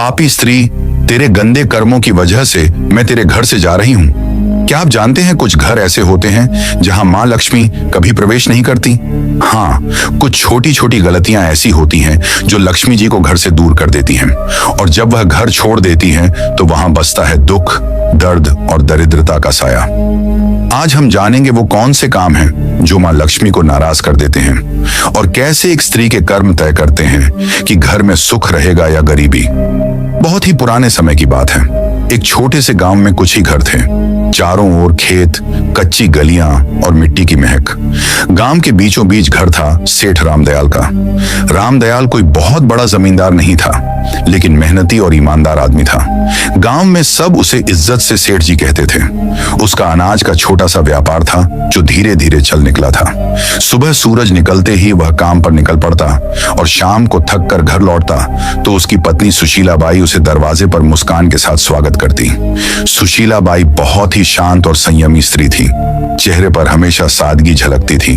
पापी स्त्री, तेरे गंदे कर्मों की वजह से मैं तेरे घर से जा रही हूँ। क्या आप जानते हैं कुछ घर ऐसे होते हैं जहां मां लक्ष्मी कभी प्रवेश नहीं करती? हाँ, कुछ छोटी छोटी गलतियां ऐसी होती हैं जो लक्ष्मी जी को घर से दूर कर देती हैं, और जब वह घर छोड़ देती हैं तो वहां बसता है दुख, दर्द और दरिद्रता का साया। आज हम जानेंगे वो कौन से काम हैं जो मां लक्ष्मी को नाराज कर देते हैं, और कैसे एक स्त्री के कर्म तय करते हैं कि घर में सुख रहेगा या गरीबी। बहुत ही पुराने समय की बात है। एक छोटे से गांव में कुछ ही घर थे। चारों ओर खेत, कच्ची गलियां और मिट्टी की महक। गांव के बीचों बीच घर था सेठ रामदयाल का। रामदयाल कोई बहुत बड़ा जमींदार नहीं था, लेकिन मेहनती और ईमानदार आदमी था। गांव में सब उसे इज्जत से सेठ जी कहते थे। उसका अनाज का छोटा सा व्यापार था जो धीरे धीरे चल निकला था। सुबह सूरज निकलते ही वह काम पर निकल पड़ता, और शाम को थक कर घर लौटता तो उसकी पत्नी सुशीला बाई उसे दरवाजे पर मुस्कान के साथ स्वागत करती। सुशीला बाई बहुत ही शांत और संयमी स्त्री थी। चेहरे पर हमेशा सादगी झलकती थी।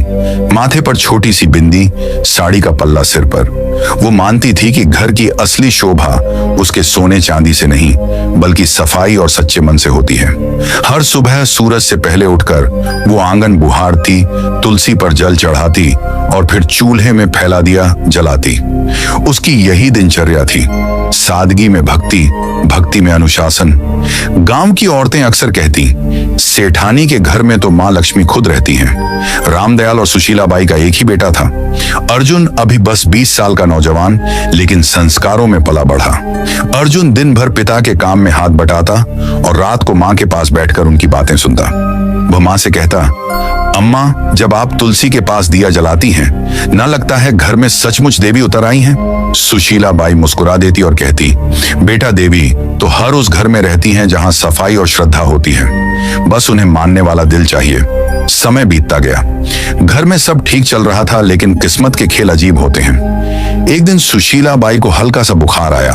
माथे पर छोटी सी बिंदी, साड़ी का पल्ला सिर पर। वो मानती थी कि घर की असली शोभा उसके सोने चांदी से नहीं, बल्कि सफाई और सच्चे मन से होती है। हर सुबह सूरज से पहले उठकर वो आंगन बुहारती, तुलसी पर जल चढ़ाती और फिर चूल्हे में फैला दिया जलाती। उसकी यही दिनचर्या थी। सादगी में भक्ति, भक्ति में अनुशासन। गांव की औरतें अक्सर कहती, सेठानी के घर में तो मां लक्ष्मी खुद रहती हैं। रामदयाल और सुशीला बाई का एक ही बेटा था। अर्जुन अभी बस 20 साल का नौजवान, लेकिन संस्कारों में पला बढ़ा। अर्जुन दिन भर पिता के काम में हाथ बटाता और रात को मां के पास बैठकर उनकी बातें सुनता। वह मां से कहता, अम्मा, जब आप तुलसी के पास दिया जलाती हैं, न लगता है घर में सचमुच देवी उतर आई हैं? सुशीला बाई मुस्कुरा देती और कहती, बेटा, देवी तो हर उस घर में रहती हैं जहां सफाई और श्रद्धा होती है। बस उन्हें मानने वाला दिल चाहिए। समय बीतता गया। घर में सब ठीक चल रहा था, लेकिन किस्मत के खेल अजीब होते हैं। एक दिन सुशीला बाई को हल्का सा बुखार आया।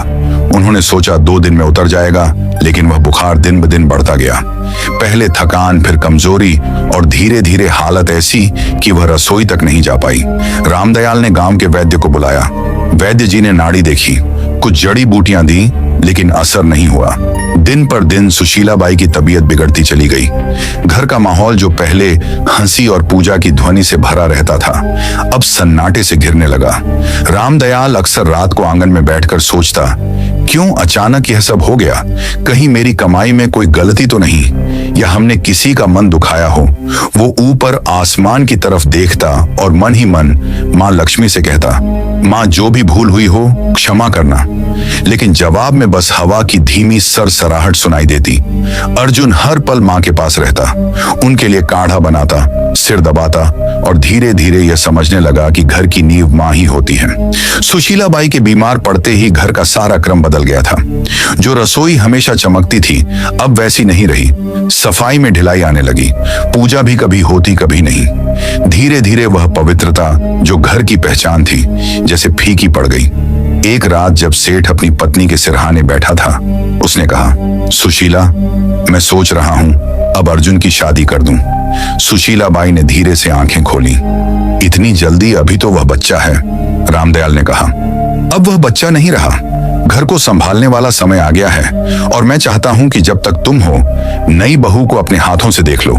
उन्होंने सोचा 2 दिन में उतर जाएगा, लेकिन वह बुखार दिन ब दिन बढ़ता गया। पहले थकान, फिर कमजोरी, और धीरे धीरे हालत ऐसी कि वह रसोई तक नहीं जा पाई। रामदयाल ने गांव के वैद्य को बुलाया। वैद्य जी ने नाड़ी देखी, कुछ जड़ी बूटियां दी, लेकिन असर नहीं हुआ। दिन पर दिन सुशीला बाई की तबीयत बिगड़ती चली गई। घर का माहौल जो पहले हंसी और पूजा की ध्वनि से भरा रहता था, अब सन्नाटे से घिरने लगा। रामदयाल अक्सर रात को आंगन में बैठकर सोचता, क्यों अचानक यह सब हो गया? कहीं मेरी कमाई में कोई गलती तो नहीं, या हमने किसी का मन दुखाया हो? वो ऊपर आसमान की तरफ देखता और मन ही मन मां लक्ष्मी से कहता, मां, जो भी भूल हुई हो क्षमा करना। लेकिन जवाब में बस हवा की धीमी सरसराहट सुनाई देती। अर्जुन हर पल मां के पास रहता, उनके लिए काढ़ा बनाता, सिर दबाता, और धीरे धीरे यह समझने लगा कि घर की नींव मां ही होती है। सुशीला बाई के बीमार पड़ते ही घर का सारा क्रम बदल गया था। जो रसोई हमेशा चमकती थी, अब वैसी नहीं रही। सफाई में ढिलाई आने लगी। पूजा भी कभी होती, कभी नहीं। धीरे धीरे वह पवित्रता जो घर की पहचान थी, जैसे फीकी पड़ गई। एक रात जब सेठ अपनी पत्नी के सिरहाने बैठा था, उसने कहा, सुशीला, मैं सोच रहा हूं अब अर्जुन की शादी कर दूं। सुशीला बाई ने धीरे से आंखें खोली। इतनी जल्दी? अभी तो वह बच्चा है। रामदयाल ने कहा, अब वह बच्चा नहीं रहा। घर को संभालने वाला समय आ गया है, और मैं चाहता हूं कि जब तक तुम हो, नई बहू को अपने हाथों से देख लो।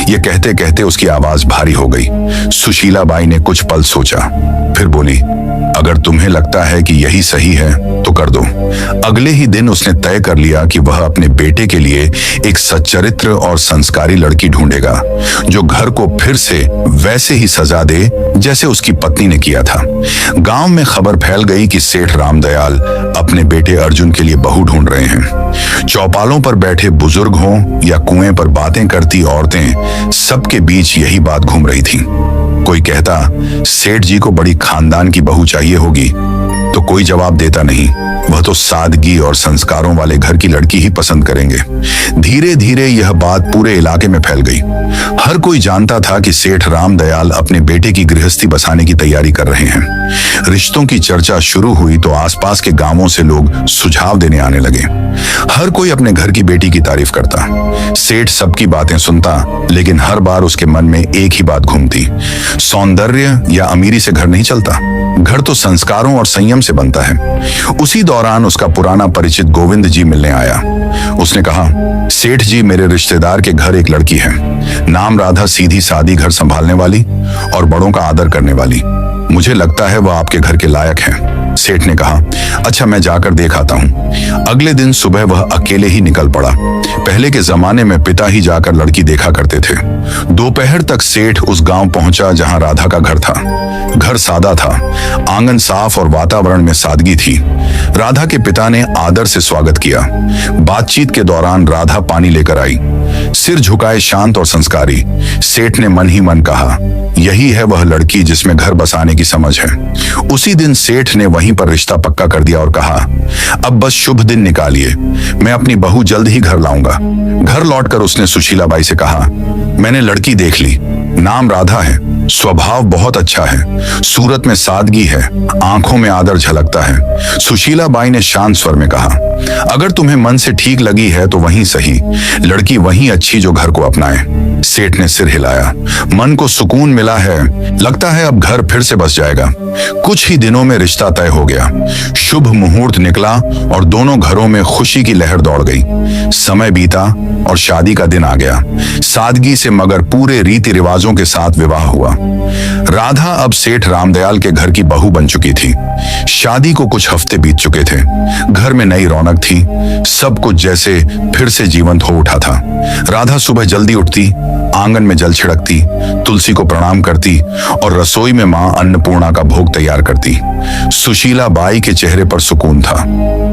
ये कहते कहते उसकी आवाज भारी हो गई। सुशीला बाई ने कुछ पल सोचा, फिर बोली, अगर तुम्हें लगता है कि यही सही है तो कर दो। अगले ही दिन उसने तय कर लिया कि वह अपने बेटे के लिए एक सच्चरित्र और संस्कारी लड़की ढूंढेगा, जो घर को फिर से वैसे ही सजा दे जैसे उसकी पत्नी ने किया था। गांव में खबर फैल गई कि सेठ रामदयाल अपने बेटे अर्जुन के लिए बहू ढूंढ रहे हैं। चौपालों पर बैठे बुजुर्ग हों या कुएं पर बातें करती औरतें, सबके बीच यही बात घूम रही थी। कोई कहता, सेठ जी को बड़ी खानदान की बहू चाहिए होगी, तो कोई जवाब देता नहीं, वह तो सादगी और संस्कारों वाले घर की लड़की ही पसंद करेंगे। धीरे धीरे यह बात पूरे इलाके में फैल गई। हर कोई जानता था कि सेठ रामदयाल अपने बेटे की गृहस्थी बसाने की तैयारी कर रहे हैं। रिश्तों की चर्चा शुरू हुई तो आसपास के गांवों से लोग सुझाव देने आने लगे। हर कोई अपने घर की बेटी की तारीफ करता। सेठ सबकी बातें सुनता, लेकिन हर बार उसके मन में एक ही बात घूमती, सौंदर्य या अमीरी से घर नहीं चलता, घर तो संस्कारों और संयम से बनता है। उसी दौरान उसका पुराना परिचित गोविंद जी मिलने आया। उसने कहा, सेठ जी, मेरे रिश्तेदार के घर एक लड़की है, नाम राधा, सीधी सादी, घर संभालने वाली और बड़ों का आदर करने वाली। मुझे लगता है वह आपके घर के लायक है। सेठ ने कहा, अच्छा, मैं जाकर देख आता हूँ। अगले दिन सुबह वह अकेले ही निकल पड़ा। पहले के जमाने में पिता ही जाकर लड़की देखा करते थे। दोपहर तक सेठ उस गांव पहुंचा जहां राधा का घर था। घर सादा था, आंगन साफ और वातावरण में सादगी थी। राधा के पिता ने आदर से स्वागत किया। बातचीत के दौरान राधा पानी लेकर आई, सिर झुकाए शांत और संस्कारी। सेठ ने मन ही मन कहा, यही है वह लड़की जिसमें घर बसाने की समझ है। उसी दिन सेठ ने वहीं पर रिश्ता पक्का कर दिया और कहा, अब बस शुभ दिन निकालिए, मैं अपनी बहू जल्द ही घर लाऊंगा। घर लौटकर उसने सुशीला बाई से कहा, मैंने लड़की देख ली, नाम राधा है, स्वभाव बहुत अच्छा है, सूरत में सादगी है, आंखों में आदर झलकता है। सुशीला बाई ने शांत स्वर में कहा, अगर तुम्हें मन से ठीक लगी है तो वहीं सही, लड़की वहीं अच्छी जो घर को अपनाए। सेठ ने सिर हिलाया, मन को सुकून मिला है, लगता है अब घर फिर से बस जाएगा। कुछ ही दिनों में रिश्ता तय हो गया। शुभ मुहूर्त निकला और दोनों घरों में खुशी की लहर दौड़ गई। समय बीता और शादी का दिन आ गया। सादगी से मगर पूरे रीति रिवाजों के साथ विवाह हुआ। राधा अब सेठ रामदयाल के घर की बहू बन चुकी थी। शादी को कुछ हफ्ते बीत चुके थे। घर में नई रौनक थी, सब कुछ जैसे फिर से जीवंत हो उठा था। राधा सुबह जल्दी उठती, आंगन में जल छिड़कती, तुलसी को प्रणाम करती और रसोई में मां अन्नपूर्णा का भोग तैयार करती। सुशीला बाई के चेहरे पर सुकून था।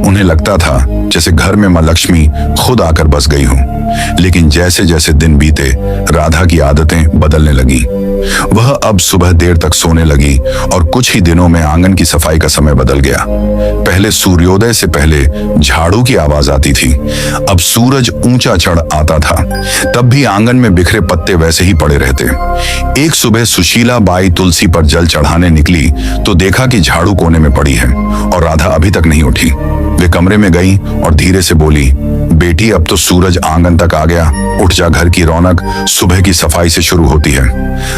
उन्हें लगता था जैसे घर में मां लक्ष्मी खुद आकर बस गई हो। लेकिन जैसे जैसे दिन बीते, राधा की आदतें बदलने लगी। वह अब सुबह देर तक सोने लगी और कुछ ही दिनों में आंगन की सफाई का समय बदल गया। पहले सूर्योदय से पहले झाड़ू की आवाज आती थी, अब सूरज ऊंचा चढ़ आता था, तब भी आंगन में बिखरे पत्ते वैसे ही पड़े रहते। एक सुबह सुशीला बाई तुलसी पर जल चढ़ाने निकली तो देखा कि झाड़ू कोने में पड़ी है और राधा अभी तक नहीं उठी। वे कमरे में गई और धीरे से बोली, बेटी, अब तो सूरज आंगन तक आ गया, उठ जा, घर की रौनक सुबह की सफाई से शुरू होती है।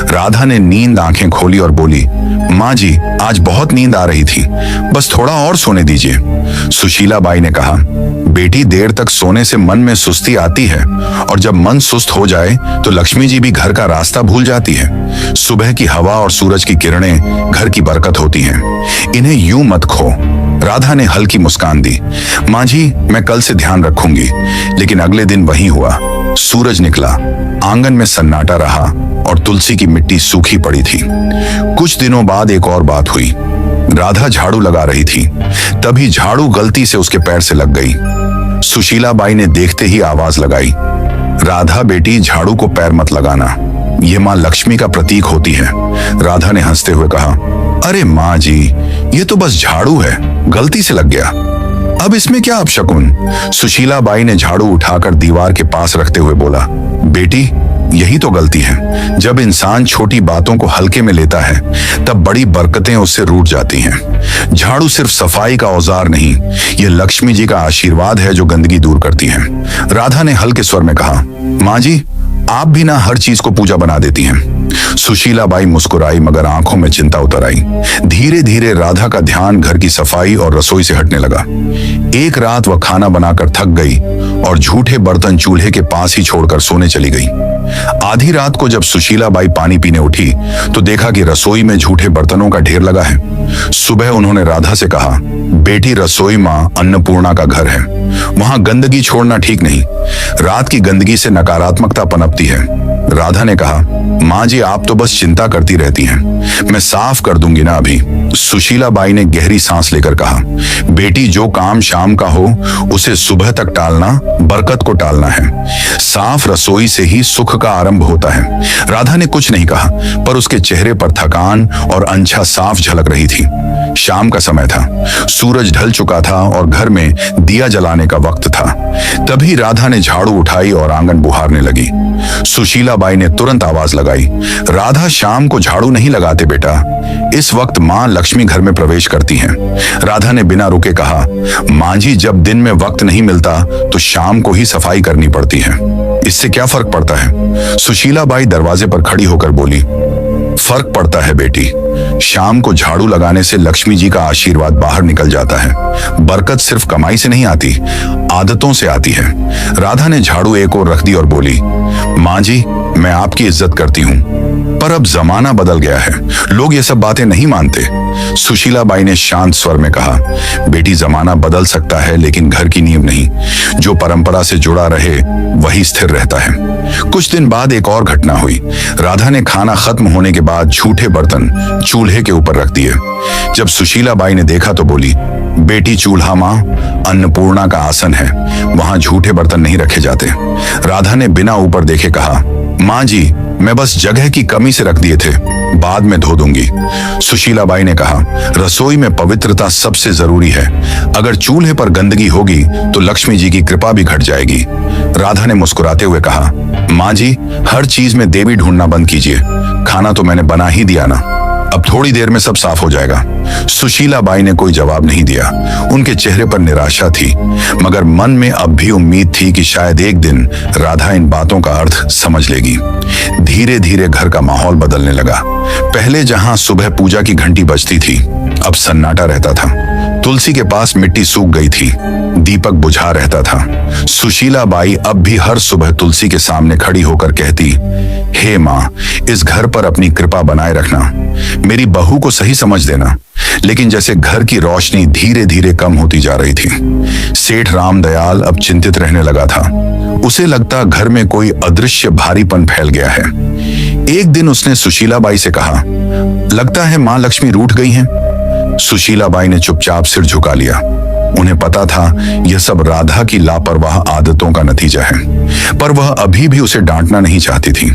राधा ने नींद आंखें खोली और बोली, माँ जी, आज बहुत नींद आ रही थी, बस थोड़ा और सोने दीजिए। सुशीला बाई ने कहा, बेटी, देर तक सोने से मन में सुस्ती आती है और जब मन सुस्त हो जाए तो लक्ष्मी जी भी घर का रास्ता भूल जाती है। सुबह की हवा और सूरज की किरणें घर की बरकत होती हैं, इन्हें यूं मत खो। राधा ने हल्की मुस्कान दी, माँ जी, मैं कल से ध्यान रखूंगी। लेकिन अगले दिन वही हुआ। सूरज निकला, आंगन में सन्नाटा रहा और तुलसी की मिट्टी सूखी पड़ी थी। कुछ दिनों बाद एक और बात हुई। राधा झाड़ू लगा रही थी, तभी झाड़ू गलती से उसके पैर से लग गई। सुशीला बाई ने देखते ही आवाज लगाई, राधा बेटी, झाड़ू को पैर मत लगाना, ये माँ लक्ष्मी का प्रतीक होती है। राधा ने हंसते हुए कहा, अरे माँ जी, ये तो बस झाड़ू है, गलती से लग गया, अब इसमें क्या अपशकुन। सुशीला बाई ने झाड़ू उठाकर दीवार के पास रखते हुए बोला, बेटी, यही तो गलती है। जब इंसान छोटी बातों को हल्के में लेता है तब बड़ी बरकतें उससे रूठ जाती हैं। झाड़ू सिर्फ सफाई का औजार नहीं, यह लक्ष्मी जी का आशीर्वाद है जो गंदगी दूर करती है। राधा ने हल्के स्वर में कहा, माँ जी, आप भी ना हर चीज को पूजा बना देती हैं। सुशीला बाई मुस्कुराई मगर आंखों में चिंता उतर आई। धीरे धीरे राधा का ध्यान घर की सफाई और रसोई से हटने लगा। एक रात वह खाना बनाकर थक गई और झूठे बर्तन चूल्हे के पास ही छोड़कर सोने चली गई। आधी रात को जब सुशीला बाई पानी पीने उठी तो देखा कि रसोई में झूठे बर्तनों का ढेर लगा है। सुबह उन्होंने राधा से कहा, बेटी, रसोई माँ अन्नपूर्णा का घर है, वहां गंदगी छोड़ना ठीक नहीं। रात की गंदगी से नकारात्मकता पनपती है। राधा ने कहा, माँ जी, आप तो बस चिंता करती रहती हैं, मैं साफ कर दूंगी ना अभी। सुशीला बाई ने गहरी सांस लेकर कहा, बेटी, जो काम शाम का हो उसे सुबह तक टालना बरकत को टालना है। साफ रसोई से ही सुख का आरंभ होता है। राधा ने कुछ नहीं कहा, पर उसके चेहरे पर थकान और अनछा साफ झलक रही थी। शाम का समय था, सूरज ढल चुका था और घर में दिया जलाने का वक्त था। तभी राधा ने झाड़ू उठाई और आंगन बुहारने लगी। सुशीला बाई ने तुरंत आवाज लगाई, राधा, शाम को झाड़ू नहीं लगाते बेटा, इस वक्त माँ लक्ष्मी घर में प्रवेश करती हैं। राधा ने बिना रुके कहा, माँ जी, जब दिन में वक्त नहीं मिलता तो शाम को ही सफाई करनी पड़ती है, इससे क्या फर्क पड़ता है? सुशीला बाई दरवाजे पर खड़ी होकर बोली, फर्क पड़ता है बेटी, शाम को झाड़ू लगाने से लक्ष्मी जी का आशीर्वाद बाहर निकल जाता है। बरकत सिर्फ कमाई से नहीं आती, आदतों से आती है। राधा ने झाड़ू एक ओर रख दी और बोली, माँ जी, मैं आपकी इज्जत करती हूँ, पर अब जमाना बदल गया है, लोग ये सब बातें नहीं मानते। सुशीला बाई ने शांत स्वर में कहा, बेटी, जमाना बदल सकता है लेकिन घर की नींव नहीं। जो परंपरा से जुड़ा रहे वही स्थिर रहता है। कुछ दिन बाद एक और घटना हुई। राधा ने खाना खत्म होने के बाद झूठे बर्तन चूल्हे के ऊपर रख दिए। जब सुशीला बाई ने देखा तो बोली, बेटी, चूल्हा माँ अन्नपूर्णा का आसन है, वहां झूठे बर्तन नहीं रखे जाते। राधा ने बिना ऊपर देखे कहा, माँ जी, मैं बस जगह की कमी से रख दिए थे, बाद में धो दूंगी। सुशीला बाई ने कहा, रसोई में पवित्रता सबसे जरूरी है, अगर चूल्हे पर गंदगी होगी तो लक्ष्मी जी की कृपा भी घट जाएगी। राधा ने मुस्कुराते हुए कहा, माँ जी, हर चीज में देवी ढूंढना बंद कीजिए, खाना तो मैंने बना ही दिया ना, अब थोड़ी देर में सब साफ हो जाएगा। सुशीला बाई ने कोई जवाब नहीं दिया। उनके चेहरे पर निराशा थी, मगर मन में अब भी उम्मीद थी कि शायद एक दिन राधा इन बातों का अर्थ समझ लेगी। धीरे धीरे घर का माहौल बदलने लगा। पहले जहां सुबह पूजा की घंटी बजती थी, अब सन्नाटा रहता था। तुलसी के पास मिट्टी सूख गई थी, दीपक बुझा रहता था। सुशीला बाई अब भी हर सुबह तुलसी के सामने खड़ी होकर कहती, हे माँ, इस घर पर अपनी कृपा बनाए रखना, मेरी बहू को सही समझ देना। लेकिन जैसे घर की रोशनी धीरे धीरे कम होती जा रही थी, सेठ रामदयाल अब चिंतित रहने लगा था। उसे लगता घर में कोई अदृश्य भारीपन फैल गया है। एक दिन उसने सुशीला बाई से कहा, लगता है माँ लक्ष्मी रूठ गई हैं। सुशीला बाई ने चुपचाप सिर झुका लिया। उन्हें पता था यह सब राधा की लापरवाह आदतों का नतीजा है, पर वह अभी भी उसे डांटना नहीं चाहती थी।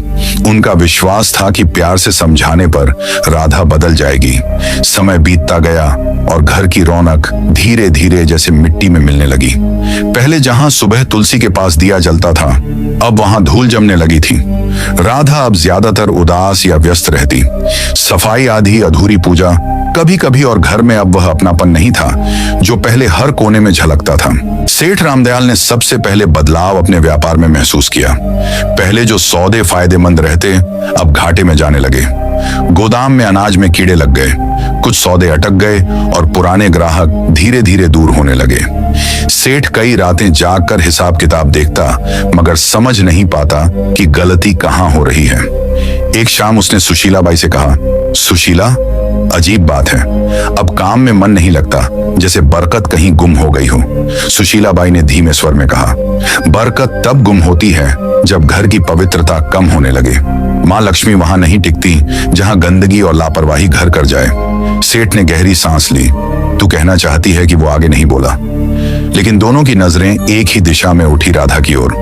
उनका विश्वास था कि प्यार से समझाने पर राधा बदल जाएगी। समय बीतता गया और घर की रौनक धीरे धीरे जैसे मिट्टी में मिलने लगी। पहले जहां सुबह तुलसी के पास दिया जलता था, अब वहां धूल जमने लगी थी। राधा अब ज्यादातर उदास या व्यस्त रहती। सफाई आधी अधूरी पूजा कभी कभी, और घर में अब वह अपनापन नहीं था जो पहले हर कोने में झलकता था। सेठ रामदयाल ने सबसे पहले बदलाव अपने व्यापार में महसूस किया। पहले जो सौदे फायदेमंद रहते, अब घाटे में जाने लगे। गोदाम में अनाज में कीड़े लग गए, कुछ सौदे अटक गए और पुराने ग्राहक धीरे धीरे दूर होने लगे। सेठ कई रातें जागकर हिसाब किताब देखता, मगर समझ नहीं पाता कि गलती कहाँ हो रही है। एक शाम उसने सुशीला बाई से कहा, सुशीला, अजीब बात है, अब काम में मन नहीं लगता, जैसे बरकत कहीं गुम हो गई हो। सुशीला बाई ने धीमे स्वर में कहा, बरकत तब गुम होती है जब घर की पवित्रता कम होने लगे। माँ लक्ष्मी वहां नहीं टिकती जहां गंदगी और लापरवाही घर कर जाए। सेठ ने गहरी सांस ली। तू कहना चाहती है कि वो आगे नहीं बोला, लेकिन दोनों की नजरें एक ही दिशा में उठी, राधा की ओर।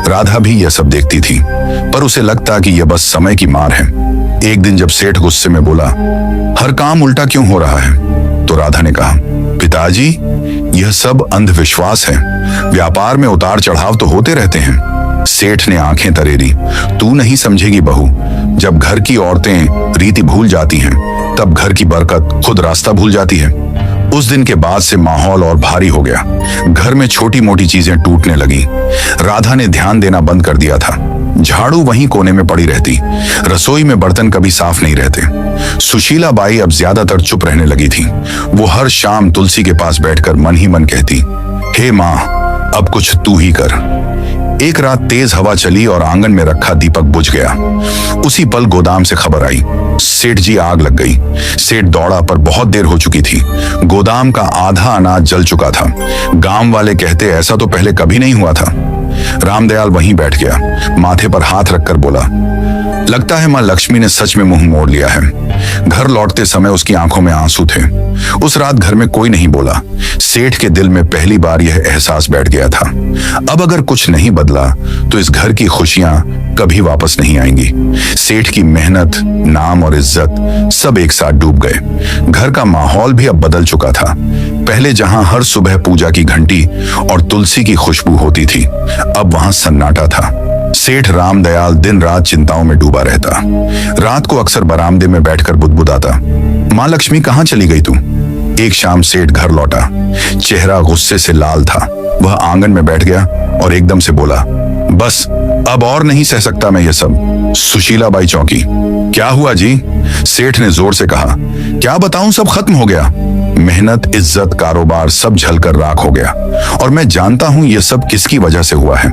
राधा भी यह सब देखती थी, पर उसे लगता कि यह बस समय की मार है। एक दिन जब सेठ गुस्से में बोला, हर काम उल्टा क्यों हो रहा है, तो राधा ने कहा, पिताजी, यह सब अंधविश्वास है। व्यापार में उतार चढ़ाव तो होते रहते हैं। सेठ ने आंखें तरेरी। तू नहीं समझेगी बहू, जब घर की औरतें रीति भूल जाती हैं, तब घर की बरकत खुद रास्ता भूल जाती है। उस दिन के बाद से माहौल और भारी हो गया। घर में छोटी मोटी चीजें टूटने लगी। राधा ने ध्यान देना बंद कर दिया था। झाड़ू वहीं कोने में पड़ी रहती, रसोई में बर्तन कभी साफ नहीं रहते। सुशीला बाई अब ज्यादातर चुप रहने लगी थी। वो हर शाम तुलसी के पास बैठकर मन ही मन कहती, हे माँ, अब कुछ तू ही कर। एक रात तेज हवा चली और आंगन में रखा दीपक बुझ गया। उसी पल गोदाम से खबर आई, सेठ जी, आग लग गई। सेठ दौड़ा, पर बहुत देर हो चुकी थी। गोदाम का आधा अनाज जल चुका था। गांव वाले कहते, ऐसा तो पहले कभी नहीं हुआ था। रामदयाल वहीं बैठ गया, माथे पर हाथ रखकर बोला, लगता है माँ लक्ष्मी ने सच में मुंह मोड़ लिया है। घर लौटते समय उसकी आंखों में आंसू थे। उस रात घर में कोई नहीं बोला। सेठ के दिल में पहली बार यह एहसास बैठ गया था, अब अगर कुछ नहीं बदला तो इस घर की खुशियां कभी वापस नहीं आएंगी। सेठ की मेहनत, नाम और इज्जत सब एक साथ डूब गए। घर का माहौल भी अब बदल चुका था। पहले जहां हर सुबह पूजा की घंटी और तुलसी की खुशबू होती थी, अब वहां सन्नाटा था। सेठ रामदयाल दिन रात चिंताओं में डूबा रहता। रात को अक्सर बरामदे में बैठकर बुदबुदाता, माँ लक्ष्मी कहाँ चली गई तू? एक शाम सेठ घर लौटा। चेहरा गुस्से से लाल था। वह आंगन में बैठ गया और एकदम से बोला, बस अब और नहीं सह सकता मैं ये सब। सुशीला बाई चौंकी। क्या हुआ जी? सेठ ने जोर से कहा। क्या बताऊं, सब खत्म हो गया। मेहनत, इज्जत, कारोबार सब जलकर राख हो गया। और मैं जानता हूं ये सब किसकी वजह से हुआ है।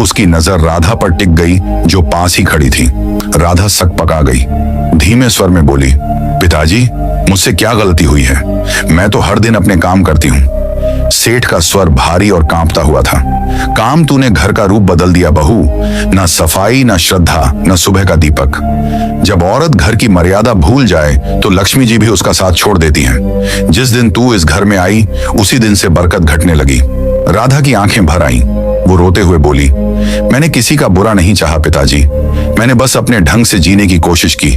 उसकी नजर राधा पर टिक गई जो पास ही खड़ी थी। राधा सक पका गई। धीमे स्वर में बोली, पिताजी मुझसे क्या गलती हुई है? मैं तो हर दिन अपने काम करती हूँ। सेठ का स्वर भारी और कांपता हुआ था। काम तूने घर का रूप बदल दिया बहू। न सफाई, न श्रद्धा, न सुबह का दीपक। जब औरत घर की मर्यादा भूल जाए तो लक्ष्मी जी भी उसका साथ छोड़ देती हैं। जिस दिन तू इस घर में आई उसी दिन से बरकत घटने लगी। राधा की आंखें भर आईं। वो रोते हुए बोली, मैंने किसी का बुरा नहीं चाहा पिताजी। मैंने बस अपने ढंग से जीने की कोशिश की।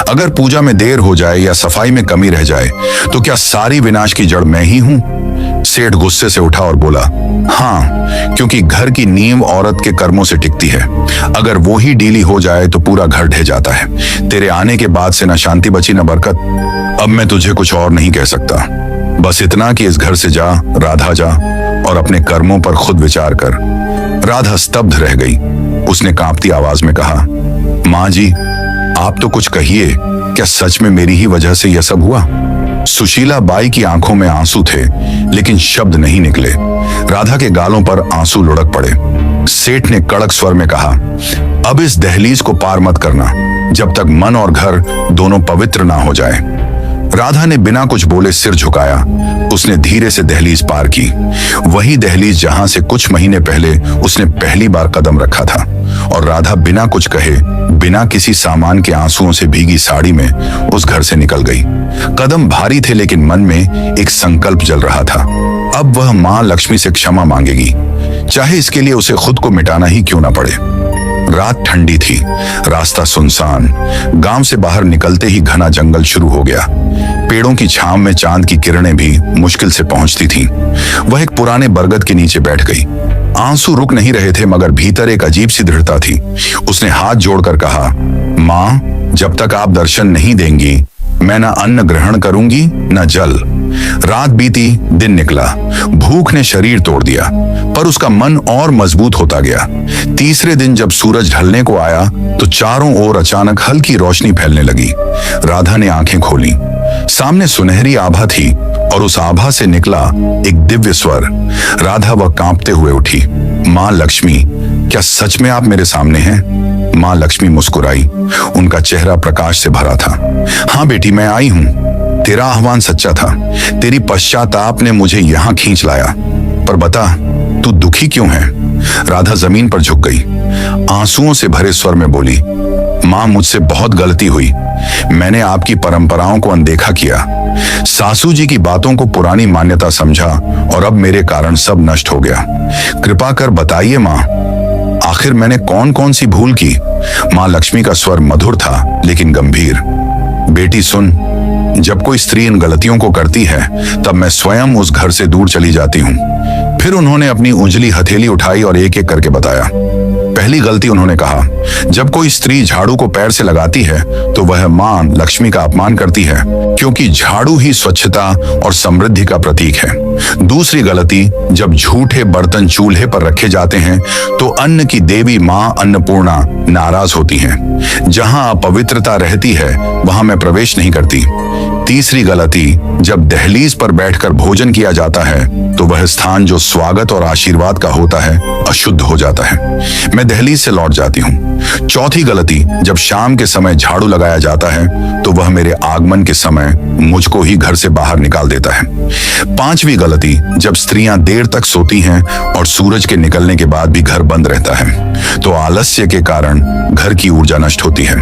अगर पूजा में देर हो जाए या सफाई में कमी रह जाए तो क्या सारी विनाश की जड़ मैं ही हूं? सेठ गुस्से से उठा और बोला, हाँ, क्योंकि घर की नींव औरत के कर्मों से टिकती है। अगर वो ही ढीली हो जाए तो पूरा घर ढह जाता है। तेरे आने के बाद से न शांति बची न बरकत। अब मैं तुझे कुछ और नहीं कह सकता। बस इतना कि इस घर से जा, राधा जा, और अपने कर्मों पर खुद विचार कर। राधा स्तब्ध रह गई। उसने कांपती आवाज में कहा, माँ जी आप तो कुछ कहिए, क्या सच में मेरी ही वजह से यह सब हुआ? सुशीला बाई की आंखों में आंसू थे लेकिन शब्द नहीं निकले। राधा के गालों पर आंसू लुढ़क पड़े। सेठ ने कड़क स्वर में कहा, अब इस दहलीज को पार मत करना जब तक मन और घर दोनों पवित्र ना हो जाए। राधा ने बिना कुछ बोले सिर झुकाया। उसने धीरे से दहलीज पार की। वही दहलीज जहां से कुछ महीने पहले उसने पहली बार कदम रखा था। और राधा बिना कुछ कहे, बिना किसी सामान के आंसुओं से भीगी साड़ी में उस घर से निकल गई। कदम भारी थे लेकिन मन में एक संकल्प जल रहा था। अब वह माँ लक्ष्मी से क्षमा मांगेगी, चाहे इसके लिए उसे खुद को मिटाना ही क्यों ना पड़े। रात ठंडी थी, रास्ता सुनसान। गांव से बाहर निकलते ही घना जंगल शुरू हो गया। पेड़ों की छांव में चांद की किरणें भी मुश्किल से पहुंचती थीं। वह एक पुराने बरगद के नीचे बैठ गई। आंसू रुक नहीं रहे थे मगर भीतर एक अजीब सी दृढ़ता थी। उसने हाथ जोड़कर कहा, माँ जब तक आप दर्शन नहीं देंगी मैं न अन्न ग्रहण करूंगी न जल। रात बीती, दिन निकला। भूख ने शरीर तोड़ दिया पर उसका मन और मजबूत होता गया। तीसरे दिन जब सूरज ढलने को आया तो चारों ओर अचानक हल्की रोशनी फैलने लगी। राधा ने आंखें खोली। सामने सुनहरी आभा थी और उस आभा से निकला एक दिव्य स्वर। राधा वह कांपते हुए उठी। माँ लक्ष्मी, क्या सच में आप मेरे सामने हैं? माँ लक्ष्मी मुस्कुराई। उनका चेहरा प्रकाश से भरा था। हाँ बेटी, मैं आई हूँ। तेरा आह्वान सच्चा था। तेरी पश्चाताप ने मुझे यहाँ खींच लाया। पर बता, तू दुखी क्यों है? राधा जमीन पर झुक गई। आंसुओं से भरे स्वर में बोली, माँ मुझसे बहुत गलती हुई। मैंने आपकी परंपराओं को अनदेखा किया, सासू जी की बातों को पुरानी मान्यता समझा और अब मेरे कारण सब नष्ट हो गया। कृपा कर बताइए माँ, आखिर मैंने कौन कौन सी भूल की? माँ लक्ष्मी का स्वर मधुर था लेकिन गंभीर। बेटी सुन, जब कोई स्त्री इन गलतियों को करती है तब मैं स्वयं उस घर से दूर चली जाती हूँ। फिर उन्होंने अपनी उंगली हथेली उठाई और एक एक करके बताया। पहली गलती उन्होंने कहा, जब कोई स्त्री झाड़ू को पैर से लगाती है तो वह मां लक्ष्मी का अपमान करती है, क्योंकि झाड़ू ही स्वच्छता और समृद्धि का प्रतीक है। दूसरी गलती, जब झूठे बर्तन चूल्हे पर रखे जाते हैं तो अन्न की देवी मां अन्नपूर्णा नाराज होती हैं। जहां अपवित्रता रहती है वहां मैं प्रवेश नहीं करती। तीसरी गलती, जब दहलीज पर बैठकर भोजन किया जाता है तो वह स्थान जो स्वागत और आशीर्वाद का होता है अशुद्ध हो जाता है। मैं दहलीज से लौट जाती हूँ। चौथी गलती, जब शाम के समय झाड़ू लगाया जाता है तो वह मेरे आगमन के समय मुझको ही घर से बाहर निकाल देता है। पांचवी गलती, जब स्त्रियां देर तक सोती हैं और सूरज के निकलने के बाद भी घर बंद रहता है तो आलस्य के कारण घर की ऊर्जा नष्ट होती है।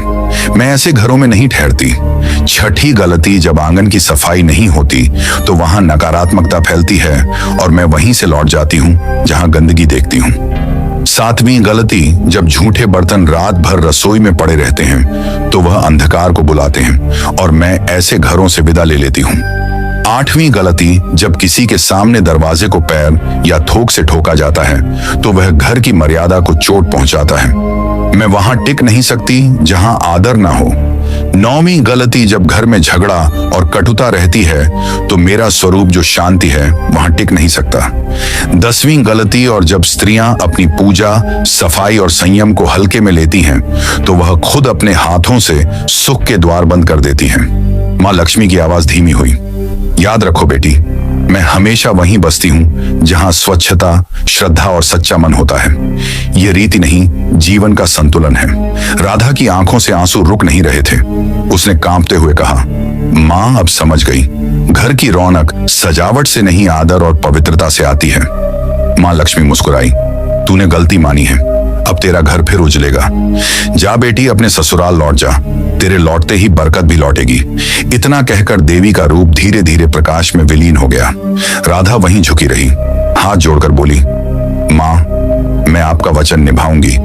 मैं ऐसे घरों में नहीं ठहरती। छठी गलती, जब आंगन की सफाई नहीं होती तो वहां नकारात्मकता फैलती है और मैं वहीं से लौट जाती हूँ जहां गंदगी देखती हूँ। सातवीं गलती, जब झूठे बर्तन रात भर रसोई में पड़े रहते हैं तो वह अंधकार को बुलाते हैं और मैं ऐसे घरों से विदा ले लेती हूँ। आठवीं गलती, जब किसी के सामने दरवाजे को पैर या थोक से ठोका जाता है तो वह घर की मर्यादा को चोट पहुंचाता है। मैं वहां टिक नहीं सकती जहां आदर ना हो। नौवीं गलती, जब घर में झगड़ा और कटुता रहती है तो मेरा स्वरूप जो शांति है वहां टिक नहीं सकता। 10वीं गलती, और जब स्त्रियां अपनी पूजा, सफाई और संयम को हल्के में लेती हैं तो वह खुद अपने हाथों से सुख के द्वार बंद कर देती हैं। मां लक्ष्मी की आवाज धीमी हुई। याद रखो बेटी, मैं हमेशा वहीं बसती हूँ जहां स्वच्छता, श्रद्धा और सच्चा मन होता है। ये रीति नहीं, जीवन का संतुलन है। राधा की आंखों से आंसू रुक नहीं रहे थे। उसने कांपते हुए कहा, माँ अब समझ गई, घर की रौनक सजावट से नहीं आदर और पवित्रता से आती है। माँ लक्ष्मी मुस्कुराई, तूने गलती मानी है, अब तेरा घर फिर उजलेगा। जा बेटी, अपने ससुराल लौट जा, तेरे लौटते ही बरकत भी लौटेगी। इतना कहकर देवी का रूप धीरे धीरे प्रकाश में विलीन हो गया। राधा वहीं झुकी रही, हाथ जोड़कर बोली, माँ मैं आपका वचन निभाऊंगी।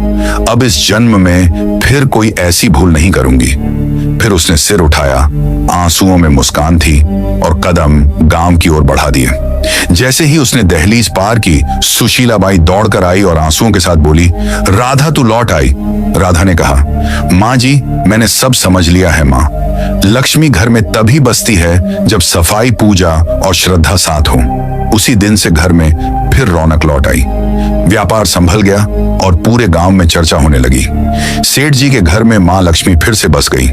अब इस जन्म में फिर कोई ऐसी भूल नहीं करूंगी। फिर उसने सिर उठाया, आंसुओं में मुस्कान थी और कदम गांव की ओर बढ़ा दिए। जैसे ही उसने दहलीज पार की, सुशीलाबाई दौड़कर आई और आंसुओं के साथ बोली, राधा तू लौट आई। राधा ने कहा, माँ जी मैंने सब समझ लिया है माँ। लक्ष्मी घर में तभी बसती है जब सफाई, पूजा और श्रद्धा साथ हो। उसी दिन से घर में फिर रौनक लौट आई। व्यापार संभल गया और पूरे गांव में चर्चा होने लगी। सेठ जी के घर में मां लक्ष्मी फिर से बस गई।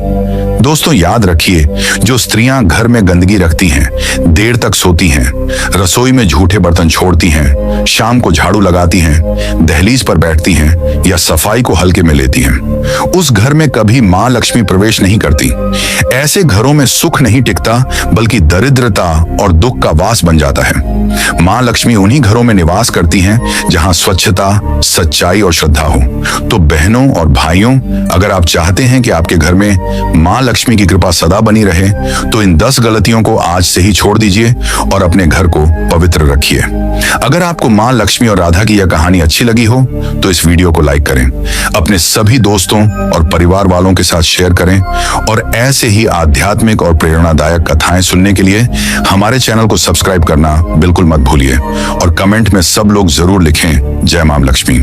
दोस्तों याद रखिए, जो स्त्रियां घर में गंदगी रखती हैं, देर तक सोती हैं, रसोई में झूठे बर्तन छोड़ती हैं, शाम को झाड़ू लगाती हैं, दहलीज पर बैठती हैं या सफाई को हल्के में लेती हैं, उस घर में कभी मां लक्ष्मी प्रवेश नहीं करती। ऐसे घरों में सुख नहीं टिकता, बल्कि दरिद्रता और दुख का वास बन जाता है। मां लक्ष्मी उन्हीं घरों में निवास करती हैं जहां स्वच्छता, सच्चाई और श्रद्धा हो। तो बहनों और भाइयों, अगर आप चाहते हैं कि आपके घर में मां लक्ष्मी की कृपा सदा बनी रहे तो इन 10 गलतियों को आज से ही छोड़ दीजिए और अपने घर को पवित्र रखिए। अगर आपको मां लक्ष्मी और राधा की यह कहानी अच्छी लगी हो तो इस वीडियो को लाइक करें, अपने सभी दोस्तों और परिवार वालों के साथ शेयर करें और ऐसे ही आध्यात्मिक और प्रेरणादायक कथाएं सुनने के लिए हमारे चैनल को सब्सक्राइब करना बिल्कुल मत भूलिए और कमेंट में सब लोग जरूर लिखें, जय मां लक्ष्मी।